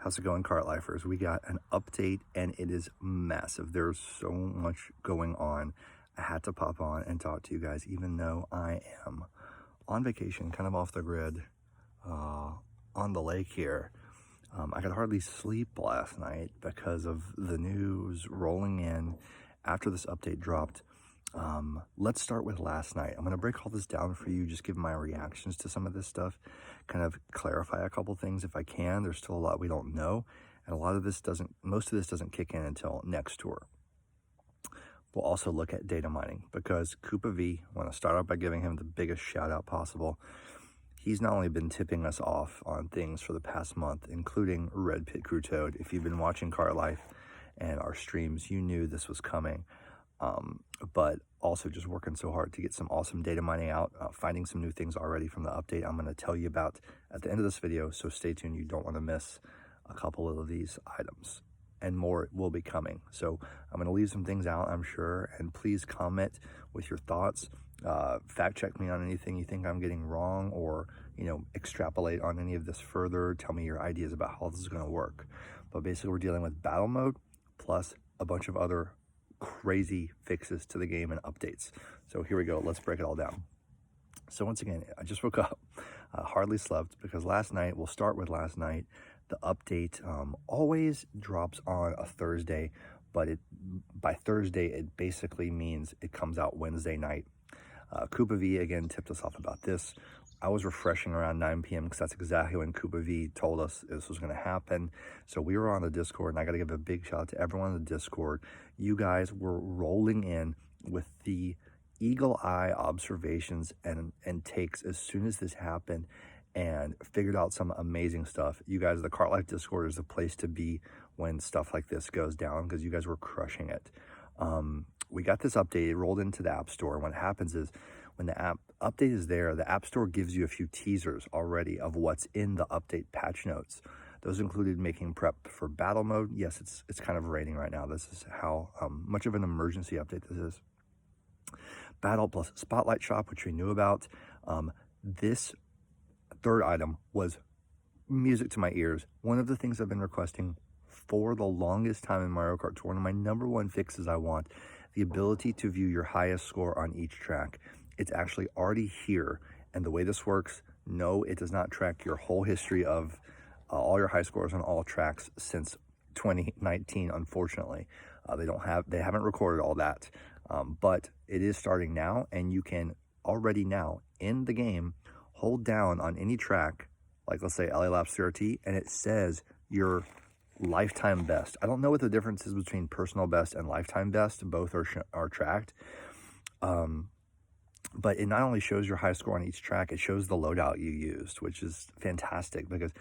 How's it going, Kart Lifers? We got an update and it is massive. There's so much going on. I had to pop on and talk to you guys, even though I am on vacation, kind of off the grid, on the lake here. I could hardly sleep last night because of the news rolling in after this update dropped. Let's start with last night. I'm going to break all this down for you, just give my reactions to some of this stuff, kind of clarify a couple things if I can. There's still a lot we don't know, and most of this doesn't kick in until next tour. We'll also look at data mining because Koopa V, I want to start out by giving him the biggest shout out possible. He's not only been tipping us off on things for the past month, including Red Pit Crew Toad. If you've been watching Kart Life and our streams, you knew this was coming. But also just working so hard to get some awesome data mining out, finding some new things already from the update I'm going to tell you about at the end of this video, so stay tuned. You don't want to miss a couple of these items, and more will be coming. So I'm going to leave some things out, I'm sure, and please comment with your thoughts. Fact check me on anything you think I'm getting wrong, or extrapolate on any of this further. Tell me your ideas about how this is going to work. But basically we're dealing with battle mode plus a bunch of other crazy fixes to the game and updates. So here we go, let's break it all down. So once again, I just woke up, hardly slept, because last night, we'll start with last night. The update always drops on a Thursday, but by Thursday it basically means it comes out Wednesday night. Koopa V again tipped us off about this. I was refreshing around 9 p.m. because that's exactly when Koopa V told us this was going to happen. So we were on the Discord, and I got to give a big shout out to everyone on the Discord. You guys were rolling in with the eagle eye observations and takes as soon as this happened, and figured out some amazing stuff. You guys, the Kart Life Discord is the place to be when stuff like this goes down, because you guys were crushing it. We got this update, it rolled into the App Store. And what happens is, when the app update is there, the App Store gives you a few teasers already of what's in the update patch notes. Those included making prep for battle mode. Yes, it's kind of raining right now. This is how much of an emergency update this is. Battle plus Spotlight Shop, which we knew about. This third item was music to my ears. One of the things I've been requesting for the longest time in Mario Kart Tour, one of my number one fixes I want, the ability to view your highest score on each track. It's actually already here, and the way this works, no, it does not track your whole history of all your high scores on all tracks since 2019, unfortunately. They haven't recorded all that, but it is starting now, and you can already now in the game hold down on any track, like let's say LA Laps 3RT, and it says your lifetime best. I don't know what the difference is between personal best and lifetime best. Both are tracked. But it not only shows your high score on each track, it shows the loadout you used, which is fantastic, because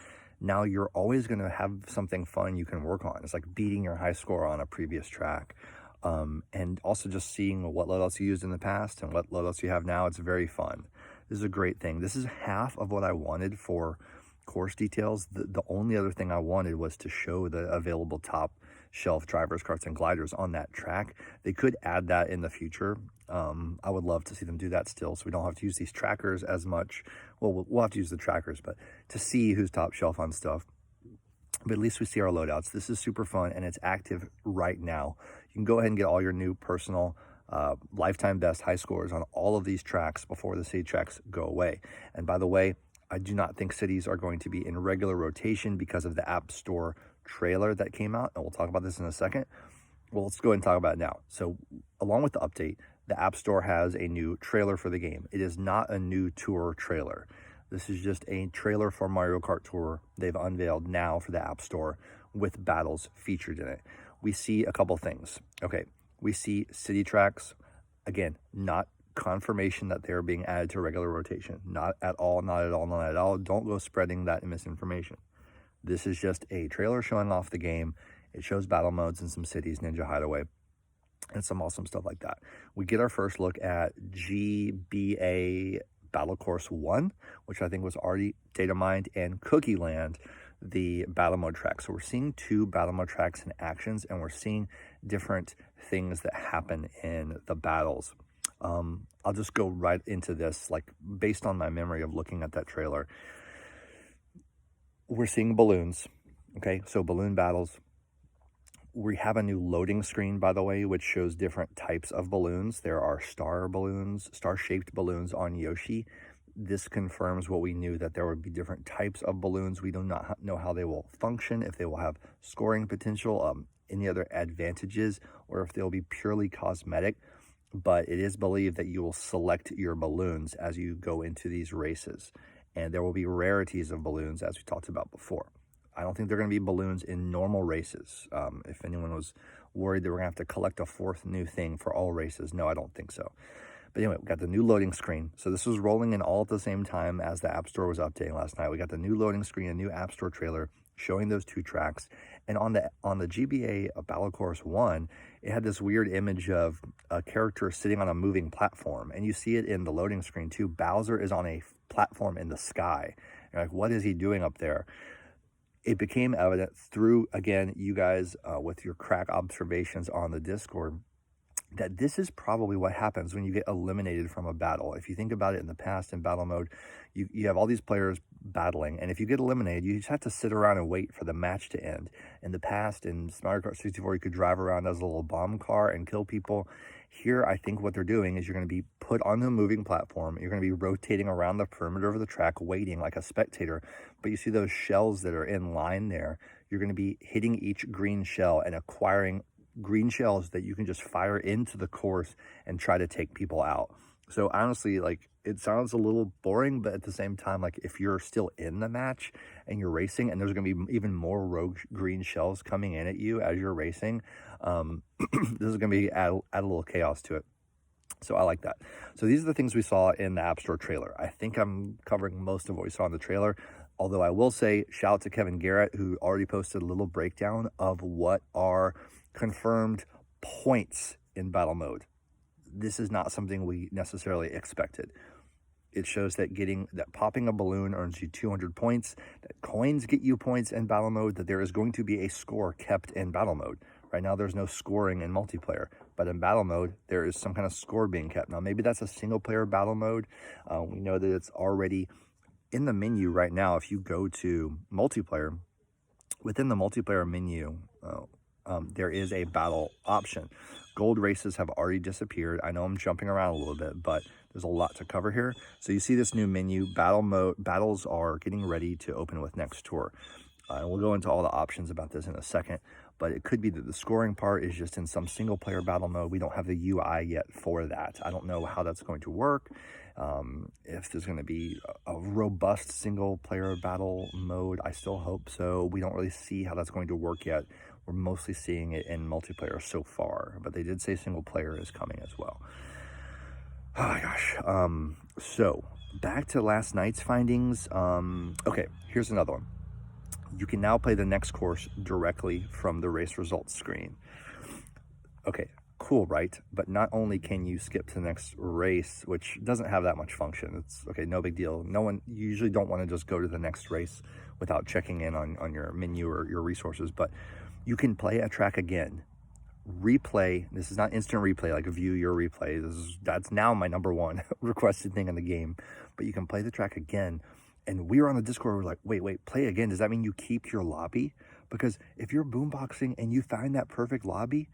now you're always going to have something fun you can work on. It's like beating your high score on a previous track. And also just seeing what loadouts you used in the past and what loadouts you have now. It's very fun. This is a great thing. This is half of what I wanted for course details. The only other thing I wanted was to show the available top shelf drivers, carts, and gliders on that track. They could add that in the future. I would love to see them do that still, so we don't have to use these trackers as much. Well, we'll have to use the trackers, but to see who's top shelf on stuff. But at least we see our loadouts. This is super fun, and it's active right now. You can go ahead and get all your new personal lifetime best high scores on all of these tracks before the city tracks go away. And by the way, I do not think cities are going to be in regular rotation because of the App Store trailer that came out, and we'll talk about this in a second. Well, let's go ahead and talk about it now. So along with the update, the App Store has a new trailer for the game. It is not a new tour trailer. This is just a trailer for Mario Kart Tour they've unveiled now for the App Store with battles featured in it. We see a couple things. Okay, we see city tracks. Again, not confirmation that they're being added to regular rotation. Not at all, not at all, not at all. Don't go spreading that misinformation. This is just a trailer showing off the game. It shows battle modes in some cities, Ninja Hideaway, and some awesome stuff like that. We get our first look at GBA Battle Course 1, which I think was already data mined, and Cookie Land, the battle mode track. So we're seeing two battle mode tracks in actions, and we're seeing different things that happen in the battles. I'll just go right into this, like based on my memory of looking at that trailer. We're seeing balloons. Okay, so balloon battles. We have a new loading screen, by the way, which shows different types of balloons. There are star balloons, star-shaped balloons on Yoshi. This confirms what we knew, that there would be different types of balloons. We do not know how they will function, if they will have scoring potential, any other advantages, or if they'll be purely cosmetic. But it is believed that you will select your balloons as you go into these races. And there will be rarities of balloons, as we talked about before. I don't think they're going to be balloons in normal races. If anyone was worried that we're going to have to collect a fourth new thing for all races, no, I don't think so. But anyway, we got the new loading screen. So this was rolling in all at the same time as the App Store was updating last night. We got the new loading screen, a new App Store trailer showing those two tracks. And on the GBA Battle Course 1, it had this weird image of a character sitting on a moving platform. And you see it in the loading screen too. Bowser is on a platform in the sky. You're like, what is he doing up there? It became evident through, again, you guys with your crack observations on the Discord, that this is probably what happens when you get eliminated from a battle. If you think about it, in the past in battle mode, you have all these players battling, and if you get eliminated, you just have to sit around and wait for the match to end. In the past, in Mario Kart 64, you could drive around as a little bomb car and kill people. Here, I think what they're doing is you're going to be put on the moving platform. You're going to be rotating around the perimeter of the track, waiting like a spectator. But you see those shells that are in line there. You're going to be hitting each green shell and acquiring green shells that you can just fire into the course and try to take people out. So honestly, like, it sounds a little boring, but at the same time, like, if you're still in the match and you're racing and there's going to be even more rogue green shells coming in at you as you're racing, this is going to be add a little chaos to it. So I like that. So these are the things we saw in the App Store trailer. I think I'm covering most of what we saw in the trailer. Although I will say, shout out to Kevin Garrett, who already posted a little breakdown of what are confirmed points in battle mode. This is not something we necessarily expected. It shows that popping a balloon earns you 200 points, that coins get you points in battle mode, that there is going to be a score kept in battle mode. Right now, there's no scoring in multiplayer, but in battle mode, there is some kind of score being kept. Now, maybe that's a single player battle mode. We know that it's already in the menu right now. If you go to multiplayer, within the multiplayer menu, there is a battle option. Gold races have already disappeared. I know I'm jumping around a little bit, but there's a lot to cover here. So you see this new menu, battle mode. Battles are getting ready to open with next tour. And we'll go into all the options about this in a second, but it could be that the scoring part is just in some single player battle mode. We don't have the UI yet for that. I don't know how that's going to work. If there's going to be a robust single player battle mode, I still hope so. We don't really see how that's going to work yet. We're mostly seeing it in multiplayer so far, but they did say single player is coming as well. Oh my gosh. So back to last night's findings. Okay, here's another one. You can now play the next course directly from the race results screen. Okay, cool, right? But not only can you skip to the next race, which doesn't have that much function. It's okay, no big deal. You usually don't want to just go to the next race without checking in on your menu or your resources, but you can play a track again. Replay. This is not instant replay, like view your replay. That's now my number one requested thing in the game. But you can play the track again. And we were on the Discord, we're like, wait, play again. Does that mean you keep your lobby? Because if you're boomboxing and you find that perfect lobby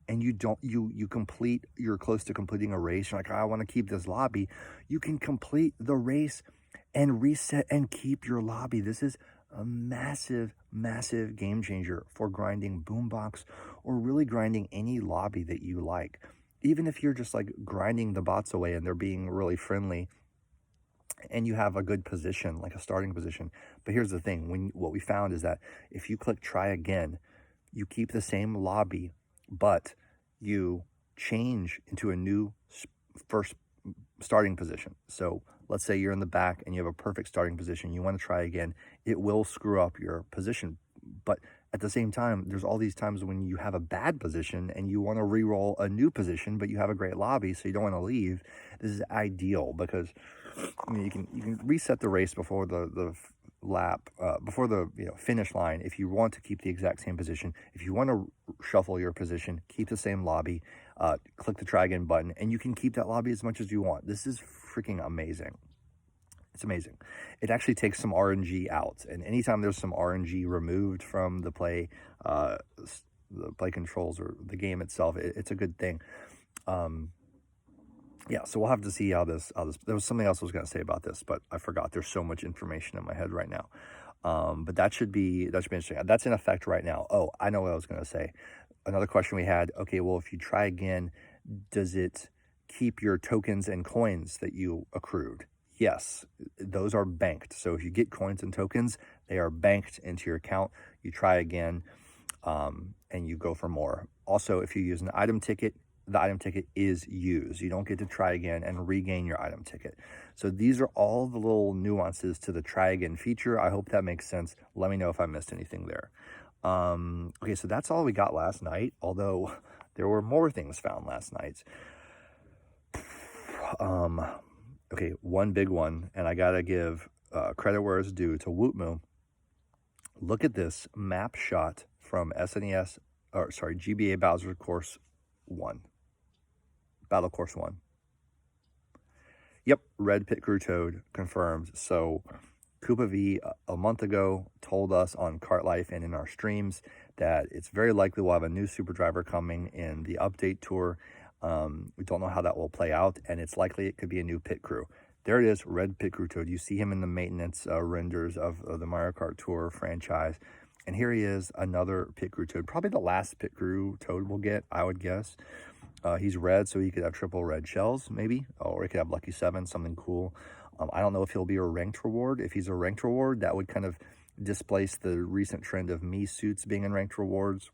and you're close to completing a race, you're like, I want to keep this lobby, you can complete the race and reset and keep your lobby. This is a massive, massive game changer for grinding boombox or really grinding any lobby that you like. Even if you're just like grinding the bots away and they're being really friendly and you have a good position, like a starting position. But here's the thing, what we found is that if you click try again, you keep the same lobby, but you change into a new first starting position. So let's say you're in the back and you have a perfect starting position. You want to try again. It will screw up your position. But at the same time, there's all these times when you have a bad position and you want to re-roll a new position, but you have a great lobby, so you don't want to leave. This is ideal because you can reset the race before the lap, before the finish line if you want to keep the exact same position. If you want to shuffle your position, keep the same lobby, click the try again button, and you can keep that lobby as much as you want. This is freaking amazing. It's amazing. It actually takes some RNG out, and anytime there's some RNG removed from the the play controls or the game itself, it's a good thing. Yeah, so we'll have to see how this, there was something else I was going to say about this, but I forgot. There's so much information in my head right now. But that should be interesting. That's in effect right now. Oh, I know what I was going to say. Another question we had, okay, well, if you try again, does it keep your tokens and coins that you accrued? Yes, those are banked. So if you get coins and tokens, they are banked into your account. You try again, and you go for more. Also, if you use an item ticket, the item ticket is used. You don't get to try again and regain your item ticket. So these are all the little nuances to the try again feature. I hope that makes sense. Let me know if I missed anything there. Okay, so that's all we got last night, although there were more things found last night. Okay, one big one, and I gotta give credit where it's due to Wootmoo. Look at this map shot from GBA Battle Course 1. Battle Course 1. Yep, Red Pit Crew Toad confirmed. So Koopa V a month ago told us on Kart Life and in our streams that it's very likely we'll have a new super driver coming in the update tour. We don't know how that will play out, and it's likely it could be a new pit crew. There it is, Red Pit Crew Toad. You see him in the maintenance renders of the Mario Kart Tour franchise. And here he is, another pit crew Toad. Probably the last pit crew Toad we'll get, I would guess. He's red, so he could have triple red shells, maybe. Or he could have Lucky 7, something cool. I don't know if he'll be a ranked reward. If he's a ranked reward, that would kind of displace the recent trend of me suits being in ranked rewards.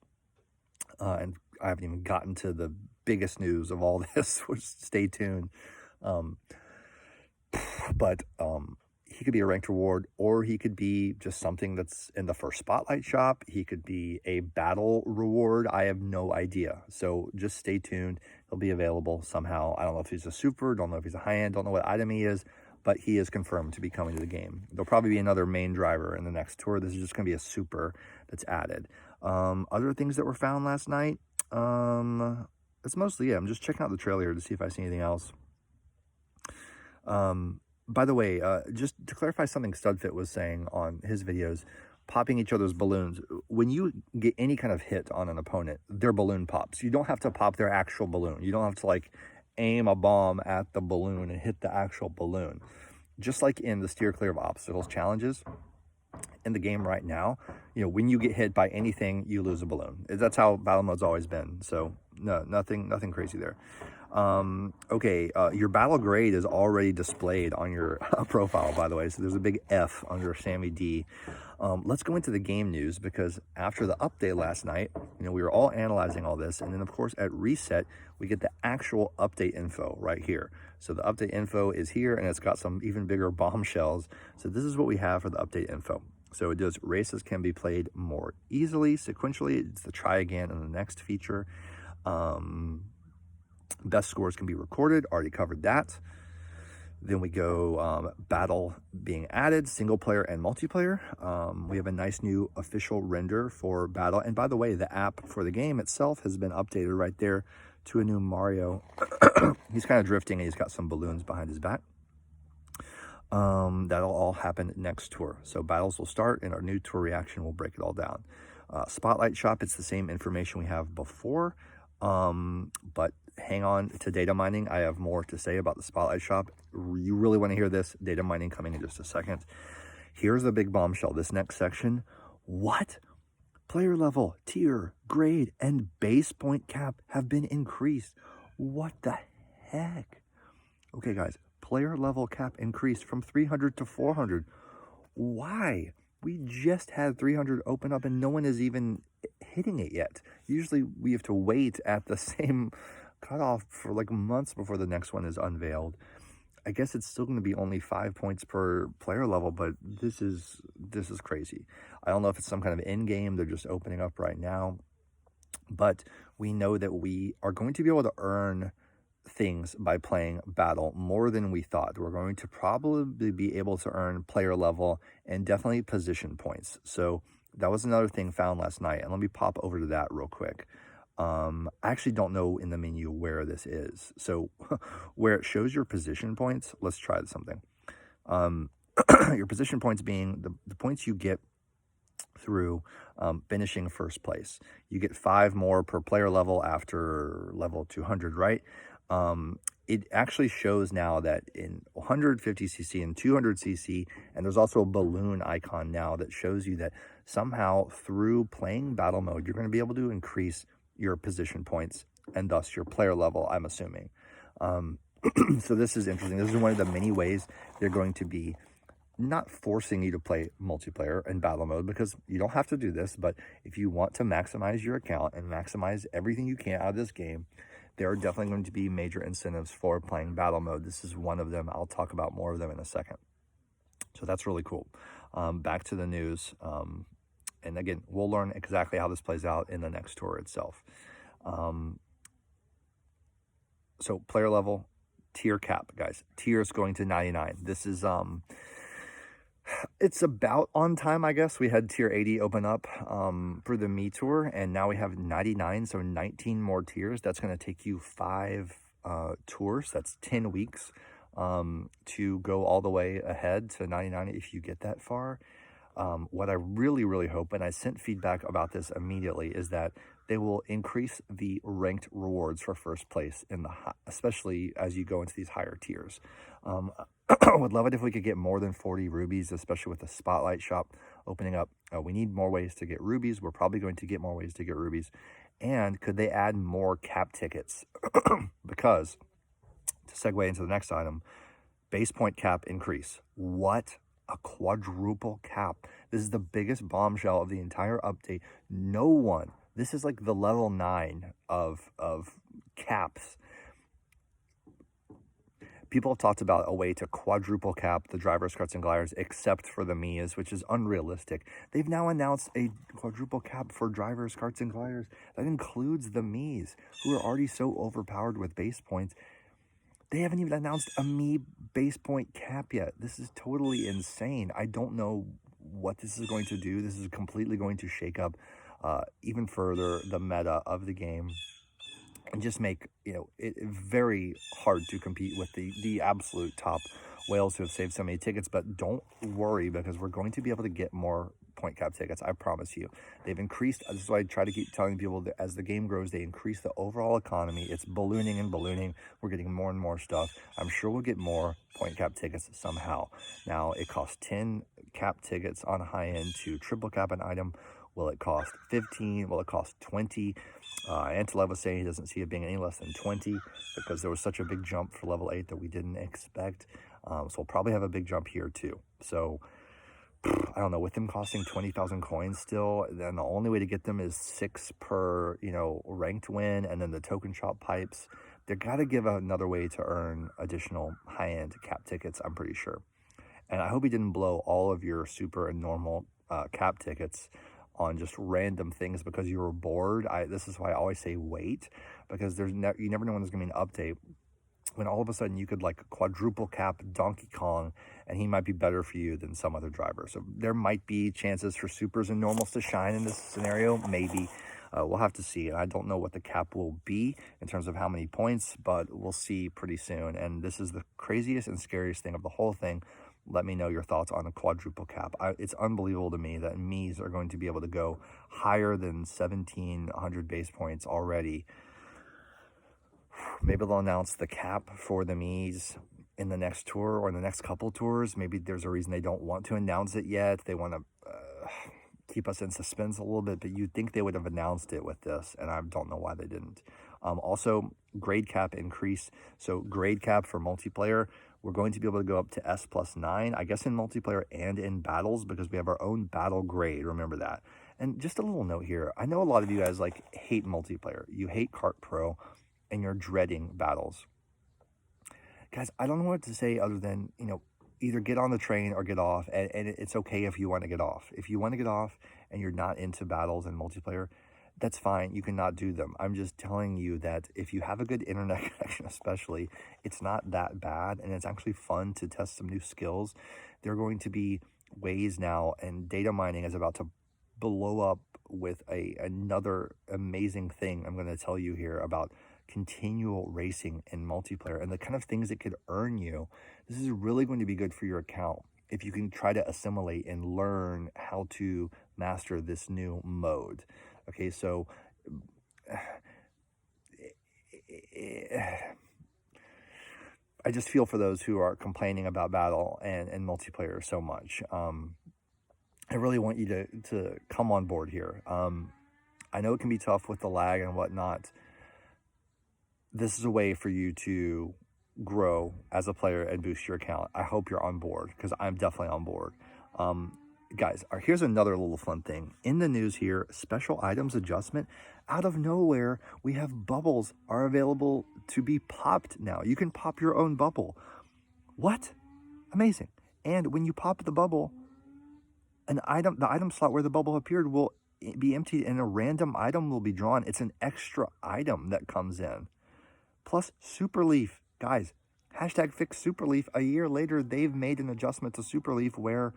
And I haven't even gotten to the biggest news of all this, which stay tuned. But he could be a ranked reward, or he could be just something that's in the first spotlight shop. He could be a battle reward. I have no idea. So just stay tuned. He'll be available somehow. I don't know if he's a super, don't know if he's a high-end, don't know what item he is, but he is confirmed to be coming to the game. There'll probably be another main driver in the next tour. This is just going to be a super that's added. Other things that were found last night, it's mostly, I'm just checking out the trailer to see if I see anything else. By the way, just to clarify something Studfit was saying on his videos, popping each other's balloons. When you get any kind of hit on an opponent, their balloon pops. You don't have to pop their actual balloon. You don't have to like aim a bomb at the balloon and hit the actual balloon. Just like in the steer clear of obstacles challenges in the game right now, you know, when you get hit by anything, you lose a balloon. That's how battle mode's always been. So no, nothing crazy there. Okay, your battle grade is already displayed on your profile, by the way, so there's a big F under Sammy D. Let's go into the game news, because after the update last night, you know, we were all analyzing all this, and then of course at reset we get the actual update info right here. So the update info is here, and it's got some even bigger bombshells. So this is what we have for the update info. So it does, races can be played more easily sequentially. It's the try again in the next feature. Best scores can be recorded, already covered that. Then we go battle being added, single player and multiplayer. We have a nice new official render for battle. And by the way, the app for the game itself has been updated right there to a new Mario. He's kind of drifting, and he's got some balloons behind his back. That'll all happen next tour. So battles will start, and our new tour reaction will break it all down. Spotlight shop, it's the same information we have before. But hang on to data mining. I have more to say about the spotlight shop. You really want to hear this. Data mining coming in just a second. Here's the big bombshell. This next section. What? Player level, tier, grade, and base point cap have been increased. What the heck? Okay, guys. Player level cap increased from 300 to 400. Why? We just had 300 open up, and no one is even hitting it yet. Usually we have to wait at the same cutoff for like months before the next one is unveiled. I guess it's still going to be only 5 points per player level, but this is crazy. I don't know if it's some kind of end game they're just opening up right now, but we know that we are going to be able to earn things by playing battle more than we thought. We're going to probably be able to earn player level and definitely position points. So that was another thing found last night, and let me pop over to that real quick. I actually don't know in the menu where this is. So where it shows your position points, let's try something. your position points being the points you get through finishing first place. You get 5 more per player level after level 200, right? It actually shows now that in 150cc and 200cc, and there's also a balloon icon now that shows you that somehow through playing battle mode, you're going to be able to increase your position points and thus your player level, I'm assuming. So this is interesting. This is one of the many ways they're going to be not forcing you to play multiplayer and battle mode, because you don't have to do this, but if you want to maximize your account and maximize everything you can out of this game, there are definitely going to be major incentives for playing battle mode. This is one of them. I'll talk about more of them in a second. So that's really cool. Back to the news. And again, we'll learn exactly how this plays out in the next tour itself. So player level, tier cap, guys. Tier is going to 99. This is it's about on time, I guess. We had tier 80 open up for the Me Tour, and now we have 99, so 19 more tiers. That's going to take you 5 tours. That's 10 weeks to go all the way ahead to 99 if you get that far. What I really, really hope, and I sent feedback about this immediately, is that they will increase the ranked rewards for first place, especially as you go into these higher tiers. Would love it if we could get more than 40 rubies, especially with the Spotlight shop opening up. We need more ways to get rubies. We're probably going to get more ways to get rubies. And could they add more cap tickets? Because, to segue into the next item, base point cap increase. What? A quadruple cap. This is the biggest bombshell of the entire update. No one, this is like the level 9 of caps. People have talked about a way to quadruple cap the drivers, karts, and gliders, except for the Mias, which is unrealistic. They've now announced a quadruple cap for drivers, karts, and gliders. That includes the Mias, who are already so overpowered with base points. They haven't even announced a Me base point cap yet. This is totally insane. I don't know what this is going to do. This is completely going to shake up even further the meta of the game, and just make it very hard to compete with the absolute top whales who have saved so many tickets. But don't worry, because we're going to be able to get more point cap tickets. I promise you. They've increased. This is why I try to keep telling people that as the game grows, they increase the overall economy. It's ballooning and ballooning. We're getting more and more stuff. I'm sure we'll get more point cap tickets somehow. Now, it costs 10 cap tickets on high end to triple cap an item. Will it cost 15? Will it cost 20? Antilev was saying he doesn't see it being any less than 20 because there was such a big jump for level 8 that we didn't expect. So we'll probably have a big jump here too. So I don't know, with them costing 20,000 coins still, then the only way to get them is 6 per, ranked win, and then the token shop pipes. They've got to give another way to earn additional high-end cap tickets, I'm pretty sure. And I hope he didn't blow all of your super and normal cap tickets on just random things because you were bored. This is why I always say wait, because you never know when there's going to be an update, when all of a sudden you could like quadruple cap Donkey Kong and he might be better for you than some other driver. So there might be chances for supers and normals to shine in this scenario, maybe. We'll have to see. And I don't know what the cap will be in terms of how many points, but we'll see pretty soon. And this is the craziest and scariest thing of the whole thing. Let me know your thoughts on a quadruple cap. It's unbelievable to me that Miis are going to be able to go higher than 1,700 base points already. Maybe they'll announce the cap for the Miis in the next tour or in the next couple tours. Maybe there's a reason they don't want to announce it yet. They want to keep us in suspense a little bit, but you'd think they would have announced it with this, and I don't know why they didn't. Also, grade cap increase. So grade cap for multiplayer, we're going to be able to go up to S+9, I guess in multiplayer and in battles, because we have our own battle grade. Remember that. And just a little note here. I know a lot of you guys hate multiplayer. You hate Kart Pro, and you're dreading battles. Guys, I don't know what to say other than, either get on the train or get off, and it's okay if you want to get off. If you want to get off and you're not into battles and multiplayer, that's fine. You cannot do them. I'm just telling you that if you have a good internet connection especially, it's not that bad, and it's actually fun to test some new skills. There are going to be ways now, and data mining is about to blow up with another amazing thing I'm going to tell you here about continual racing in multiplayer and the kind of things it could earn you. This is really going to be good for your account. if you can try to assimilate and learn how to master this new mode. Okay, so I just feel for those who are complaining about battle and multiplayer so much. I really want you to come on board here. I know it can be tough with the lag and whatnot. This is a way for you to grow as a player and boost your account. I hope you're on board, because I'm definitely on board. Guys, here's another little fun thing. In the news here, special items adjustment. Out of nowhere, we have bubbles are available to be popped now. You can pop your own bubble. What? Amazing. And when you pop the bubble, the item slot where the bubble appeared will be emptied and a random item will be drawn. It's an extra item that comes in. Plus Super Leaf. Guys, hashtag fix Super Leaf. A year later, they've made an adjustment to Super Leaf where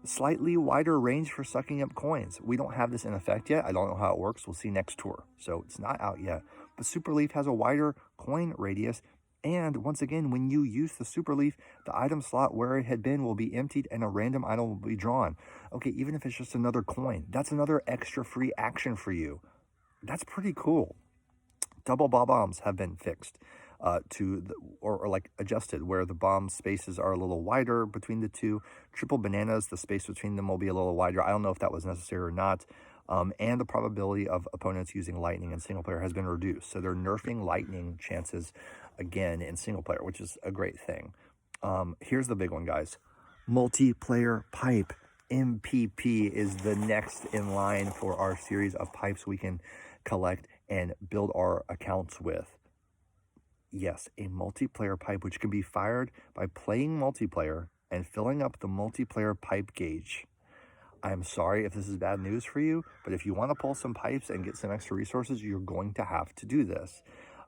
slightly wider range for sucking up coins. We don't have this in effect yet. I don't know how it works. We'll see next tour. So it's not out yet. But Super Leaf has a wider coin radius. And once again, when you use the Super Leaf, the item slot where it had been will be emptied and a random item will be drawn. Okay, even if it's just another coin, that's another extra free action for you. That's pretty cool. Double bombs have been fixed or like adjusted, where the bomb spaces are a little wider between the two. Triple bananas, the space between them will be a little wider. I don't know if that was necessary or not. And the probability of opponents using lightning in single player has been reduced. So they're nerfing lightning chances again in single player, which is a great thing. Here's the big one, guys. Multiplayer pipe. MPP is the next in line for our series of pipes we can collect and build our accounts with. Yes, a multiplayer pipe, which can be fired by playing multiplayer and filling up the multiplayer pipe gauge. I'm sorry if this is bad news for you, but if you want to pull some pipes and get some extra resources, you're going to have to do this.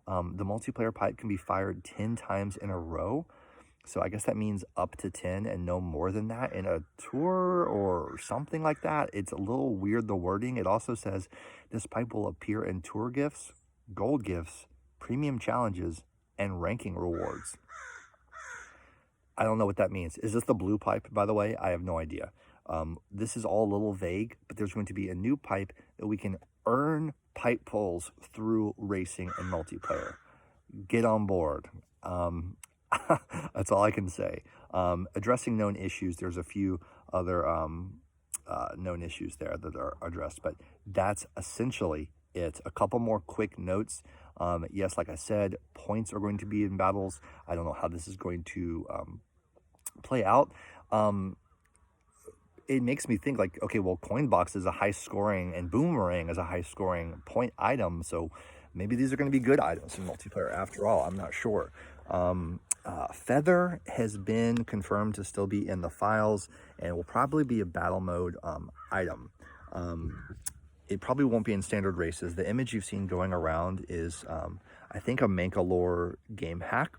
The multiplayer pipe can be fired 10 times in a row. So I guess that means up to 10 and no more than that in a tour or something like that. It's a little weird, the wording. It also says this pipe will appear in tour gifts, gold gifts, premium challenges, and ranking rewards. I don't know what that means. Is this the blue pipe, by the way? I have no idea. This is all a little vague, but there's going to be a new pipe that we can earn pipe pulls through racing and multiplayer. Get on board. That's all I can say. Addressing known issues, there's a few other known issues there that are addressed, but that's essentially it. A couple more quick notes. Yes, like I said, points are going to be in battles. I don't know how this is going to play out. It makes me think like, okay, well, coin box is a high scoring and boomerang is a high scoring point item. So maybe these are going to be good items in multiplayer after all. I'm not sure. Feather has been confirmed to still be in the files and will probably be a battle mode item. It probably won't be in standard races. The image you've seen going around is, I think, a Mankalore game hack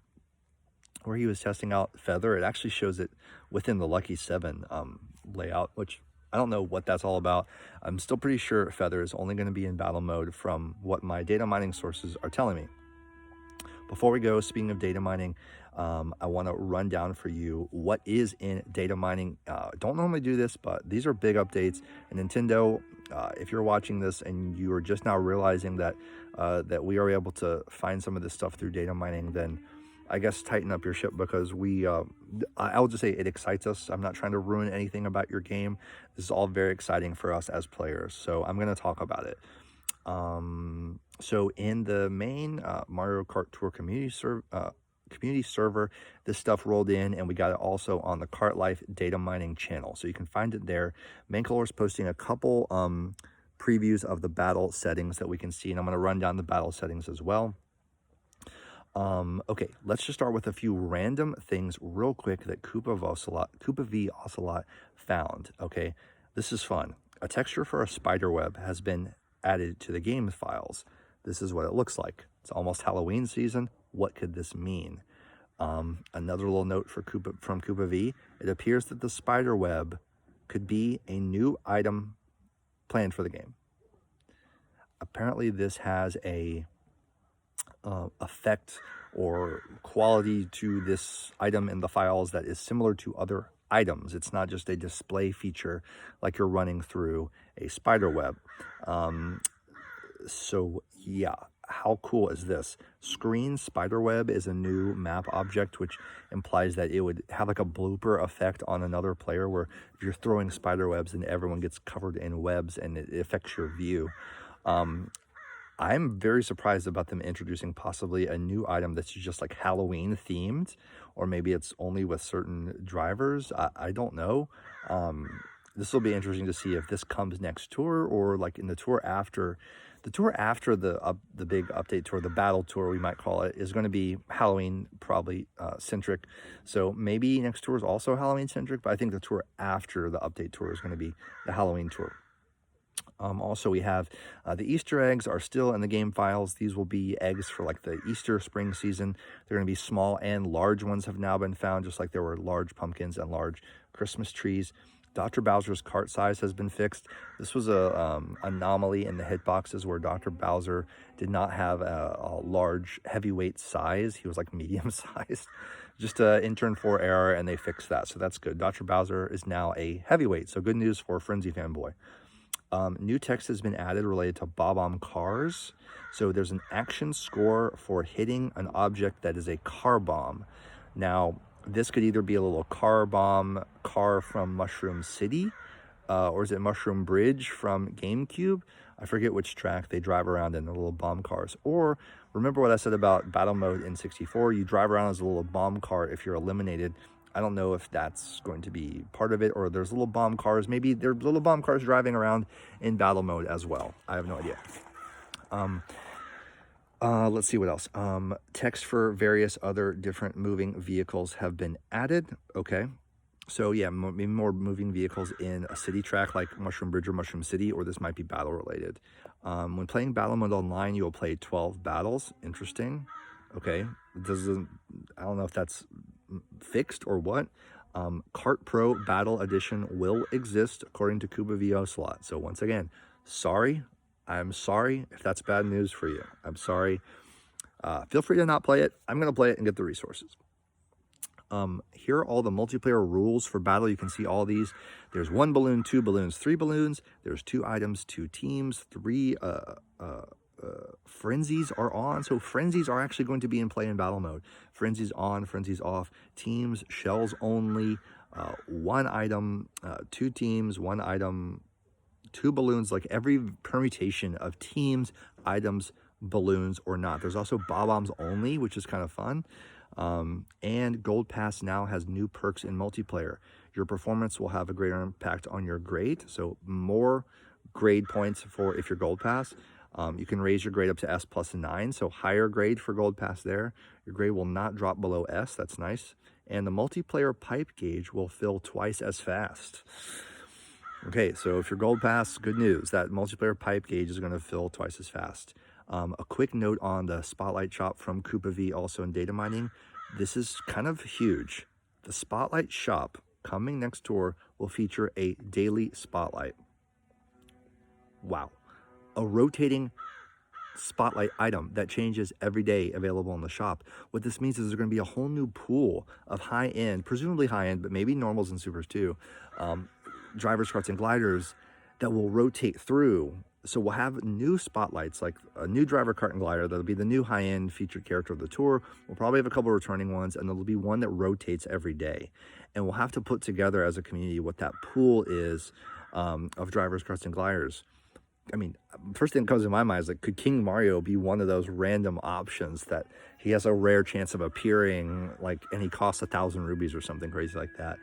where he was testing out Feather. It actually shows it within the Lucky 7 layout, which I don't know what that's all about. I'm still pretty sure Feather is only going to be in battle mode from what my data mining sources are telling me. Before we go, speaking of data mining, I want to run down for you what is in data mining. Don't normally do this, but these are big updates. And Nintendo, if you're watching this and you are just now realizing that that we are able to find some of this stuff through data mining, then I guess tighten up your ship, because I'll just say it excites us. I'm not trying to ruin anything about your game. This is all very exciting for us as players. So I'm going to talk about it. So in the main Mario Kart Tour community server, this stuff rolled in, and we got it also on the Kart Life data mining channel. So you can find it there. Mankalore's posting a couple previews of the battle settings that we can see, and I'm going to run down the battle settings as well. Okay, let's just start with a few random things real quick that Koopa V Ocelot found. Okay, this is fun. A texture for a spider web has been added to the game files. This is what it looks like. It's almost Halloween season. What could this mean? Another little note from Koopa V. It appears that the spider web could be a new item planned for the game. Apparently this has a effect or quality to this item in the files that is similar to other items. It's not just a display feature like you're running through a spider web. So yeah, how cool is this? Screen spiderweb is a new map object, which implies that it would have like a blooper effect on another player, where if you're throwing spiderwebs and everyone gets covered in webs and it affects your view. I'm very surprised about them introducing possibly a new item that's just like Halloween themed, or maybe it's only with certain drivers. I don't know. This will be interesting to see if this comes next tour, or like in the tour after. The tour after the big update tour, the battle tour we might call it, is going to be Halloween probably centric. So maybe next tour is also Halloween centric, but I think the tour after the update tour is going to be the Halloween tour. Also, we have the Easter eggs are still in the game files. These will be eggs for like the Easter spring season. They're going to be small and large ones have now been found, just like there were large pumpkins and large Christmas trees. Dr. Bowser's cart size has been fixed. This was a anomaly in the hitboxes where Dr. Bowser did not have a large heavyweight size. He was like medium sized. Just an intern 4 error, and they fixed that, so that's good. Dr. Bowser is now a heavyweight, so good news for Frenzy Fanboy. New text has been added related to Bob-omb cars. So there's an action score for hitting an object that is a car bomb. Now, this could either be a little car bomb car from Mushroom City, or is it Mushroom Bridge from GameCube? I forget which track they drive around in, the little bomb cars. Or remember what I said about battle mode in 64? You drive around as a little bomb car if you're eliminated. I don't know if that's going to be part of it, or there's little bomb cars. Maybe there's little bomb cars driving around in battle mode as well. I have no idea. Let's see what else. Text for various other different moving vehicles have been added. Okay. So yeah, maybe more moving vehicles in a city track like Mushroom Bridge or Mushroom City, or this might be battle related. When playing battle mode online, you will play 12 battles. Interesting. Okay. I don't know if that's fixed or what. Kart Pro Battle Edition will exist according to Kuba VO Slot. So once again, sorry. I'm sorry if that's bad news for you. I'm sorry. Feel free to not play it. I'm going to play it and get the resources. Here are all the multiplayer rules for battle. You can see all these. There's 1 balloon, 2 balloons, 3 balloons. There's 2 items, 2 teams, 3 frenzies are on. So frenzies are actually going to be in play in battle mode. Frenzies on, frenzies off. Teams, shells only. 1 item, 2 teams, 1 item, 2 balloons. Like every permutation of teams, items, balloons, or not. There's also bob-ombs only, which is kind of fun. And Gold Pass now has new perks in multiplayer. Your performance will have a greater impact on your grade. So more grade points for if you're Gold Pass. You can raise your grade up to S plus 9, so higher grade for Gold Pass there. Your grade will not drop below S, that's nice. And the multiplayer pipe gauge will fill twice as fast. Okay, so if you're Gold Pass, good news. That multiplayer pipe gauge is going to fill twice as fast. A quick note on the Spotlight Shop from Koopa V, also in Datamining. This is kind of huge. The Spotlight Shop coming next tour will feature a daily spotlight. Wow. A rotating spotlight item that changes every day, available in the shop. What this means is there's going to be a whole new pool of high-end, presumably high-end, but maybe normals and supers too, drivers, carts, and gliders that will rotate through. So we'll have new spotlights, like a new driver, cart, and glider. That'll be the new high-end featured character of the tour. We'll probably have a couple returning ones, and there'll be one that rotates every day. And we'll have to put together as a community what that pool is of drivers, carts, and gliders. I mean, first thing that comes to my mind is, like, could King Mario be one of those random options that he has a rare chance of appearing, like, and he costs 1,000 rubies or something crazy like that.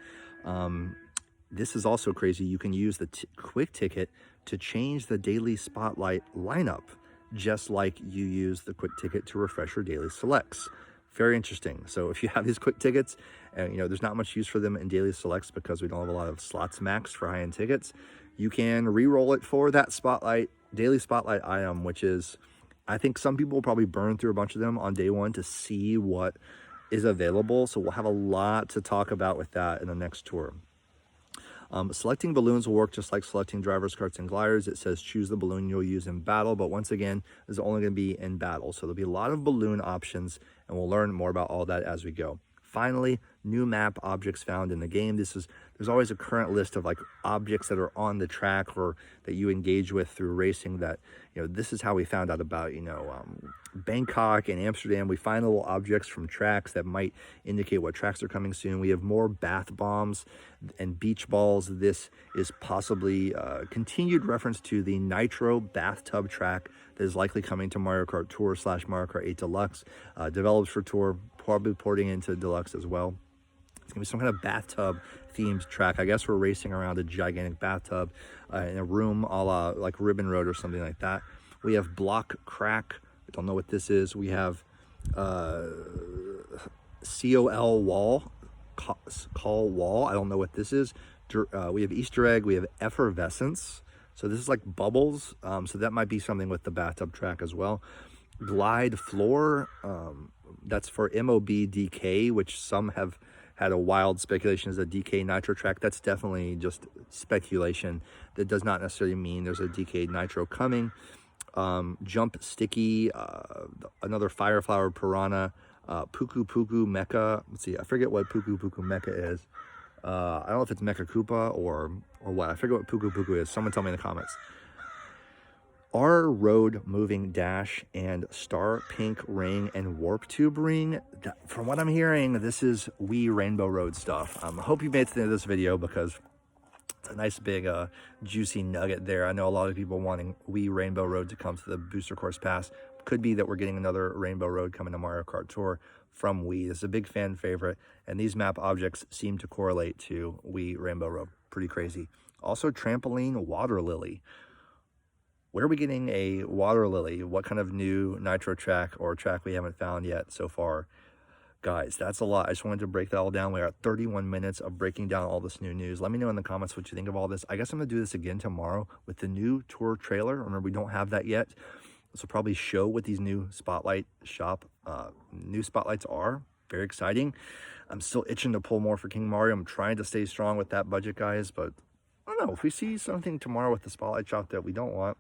This is also crazy. You can use the quick ticket to change the daily spotlight lineup, just like you use the quick ticket to refresh your daily selects. Very interesting. So if you have these quick tickets, and you know there's not much use for them in daily selects because we don't have a lot of slots maxed for high-end tickets, you can re-roll it for that spotlight, daily spotlight item, which is, I think some people will probably burn through a bunch of them on day one to see what is available. So we'll have a lot to talk about with that in the next tour. Selecting balloons will work just like selecting drivers, carts, and gliders. It says choose the balloon you'll use in battle, but once again, this is only going to be in battle. So there'll be a lot of balloon options, and we'll learn more about all that as we go. finally, new map objects found in the game. There's always a current list of like objects that are on the track or that you engage with through racing that, this is how we found out about, Bangkok and Amsterdam. We find little objects from tracks that might indicate what tracks are coming soon. We have more bath bombs and beach balls. This is possibly continued reference to the Nitro bathtub track that is likely coming to Mario Kart Tour / Mario Kart 8 Deluxe. Developed for Tour, probably porting into Deluxe as well. It's gonna be some kind of bathtub themed track. I guess we're racing around a gigantic bathtub in a room a la like Ribbon Road or something like that. We have Block Crack. I don't know what this is. We have COL Wall, Call Wall. I don't know what this is. We have Easter Egg. We have Effervescence. So this is like bubbles. So that might be something with the bathtub track as well. Glide Floor. That's for MOB DK, which some have had a wild speculation as a DK Nitro track. That's definitely just speculation. That does not necessarily mean there's a DK Nitro coming. Jump Sticky, another Fire Flower Piranha, Puku Puku Mecha. Let's see, I forget what Puku Puku Mecha is. I don't know if it's Mecha Koopa or what. I forget what Puku Puku is. Someone tell me in the comments. R Road Moving Dash and Star Pink Ring and Warp Tube Ring. From what I'm hearing, this is Wii Rainbow Road stuff. I hope you made it to the end of this video because it's a nice big juicy nugget there. I know a lot of people wanting Wii Rainbow Road to come to the Booster Course Pass. Could be that we're getting another Rainbow Road coming to Mario Kart Tour from Wii. This is a big fan favorite, and these map objects seem to correlate to Wii Rainbow Road. Pretty crazy. Also, Trampoline Water Lily. Where are we getting a Water Lily? What kind of new Nitro track or track we haven't found yet so far? Guys, that's a lot. I just wanted to break that all down. We're at 31 minutes of breaking down all this new news. Let me know in the comments what you think of all this. I guess I'm going to do this again tomorrow with the new tour trailer. Remember, we don't have that yet. This will probably show what these new spotlights are. Very exciting. I'm still itching to pull more for King Mario. I'm trying to stay strong with that budget, guys, but I don't know. If we see something tomorrow with the spotlight shop that we don't want,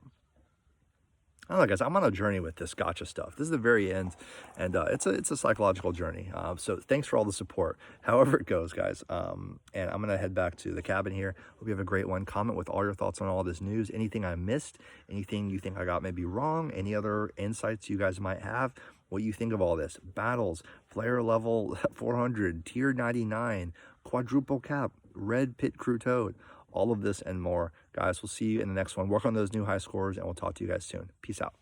I don't know, guys, I'm on a journey with this gotcha stuff. This is the very end, and it's a psychological journey. So thanks for all the support, however it goes, guys. And I'm going to head back to the cabin here. Hope you have a great one. Comment with all your thoughts on all this news. Anything I missed, anything you think I got maybe wrong, any other insights you guys might have, what you think of all this. Battles, player level 400, tier 99, quadruple cap, red pit crew toad. All of this and more. Guys, we'll see you in the next one. Work on those new high scores, and we'll talk to you guys soon. Peace out.